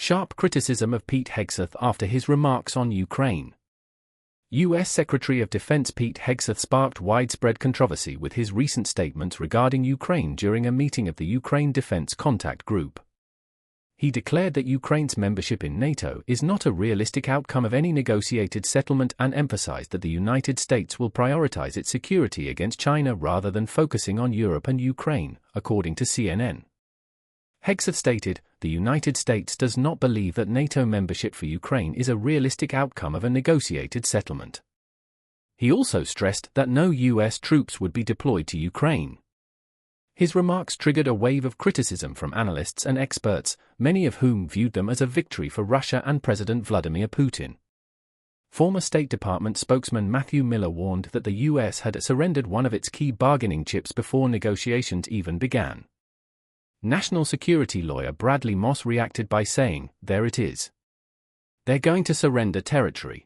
Sharp criticism of Pete Hegseth after his remarks on Ukraine. U.S. Secretary of Defense Pete Hegseth sparked widespread controversy with his recent statements regarding Ukraine during a meeting of the Ukraine Defense Contact Group. He declared that Ukraine's membership in NATO is not a realistic outcome of any negotiated settlement and emphasized that the United States will prioritize its security against China rather than focusing on Europe and Ukraine, according to CNN. Hegseth stated, "The United States does not believe that NATO membership for Ukraine is a realistic outcome of a negotiated settlement." He also stressed that no U.S. troops would be deployed to Ukraine. His remarks triggered a wave of criticism from analysts and experts, many of whom viewed them as a victory for Russia and President Vladimir Putin. Former State Department spokesman Matthew Miller warned that the U.S. had surrendered one of its key bargaining chips before negotiations even began. National security lawyer Bradley Moss reacted by saying, "There it is. They're going to surrender territory."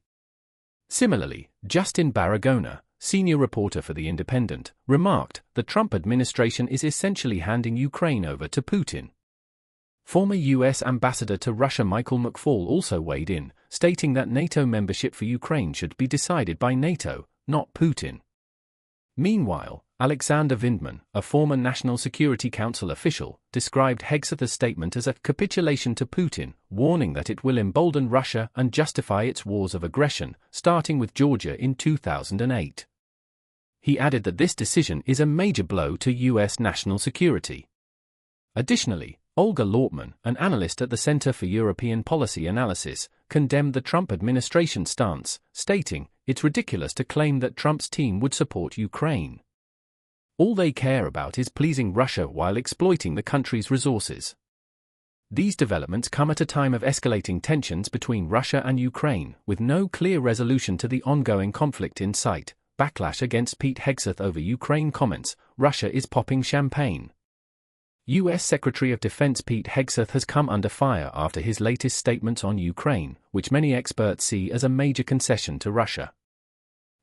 Similarly, Justin Baragona, senior reporter for The Independent, remarked, "The Trump administration is essentially handing Ukraine over to Putin." Former U.S. Ambassador to Russia Michael McFaul also weighed in, stating that NATO membership for Ukraine should be decided by NATO, not Putin. Meanwhile, Alexander Vindman, a former National Security Council official, described Hegseth's statement as a capitulation to Putin, warning that it will embolden Russia and justify its wars of aggression, starting with Georgia in 2008. He added that this decision is a major blow to U.S. national security. Additionally, Olga Lautman, an analyst at the Center for European Policy Analysis, condemned the Trump administration's stance, stating, "It's ridiculous to claim that Trump's team would support Ukraine. All they care about is pleasing Russia while exploiting the country's resources." These developments come at a time of escalating tensions between Russia and Ukraine, with no clear resolution to the ongoing conflict in sight. Backlash against Pete Hegseth over Ukraine comments, "Russia is popping champagne." U.S. Secretary of Defense Pete Hegseth has come under fire after his latest statements on Ukraine, which many experts see as a major concession to Russia.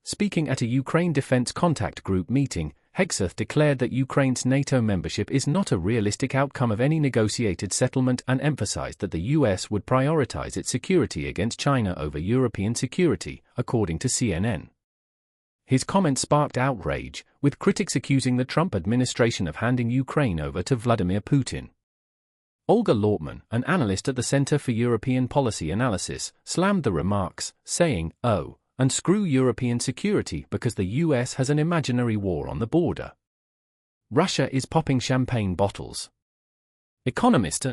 Speaking at a Ukraine Defense Contact Group meeting, Hegseth declared that Ukraine's NATO membership is not a realistic outcome of any negotiated settlement and emphasized that the U.S. would prioritize its security against China over European security, according to CNN. His comments sparked outrage, with critics accusing the Trump administration of handing Ukraine over to Vladimir Putin. Olga Lautman, an analyst at the Center for European Policy Analysis, slammed the remarks, saying, "Oh, and screw European security because the U.S. has an imaginary war on the border. Russia is popping champagne bottles." Economist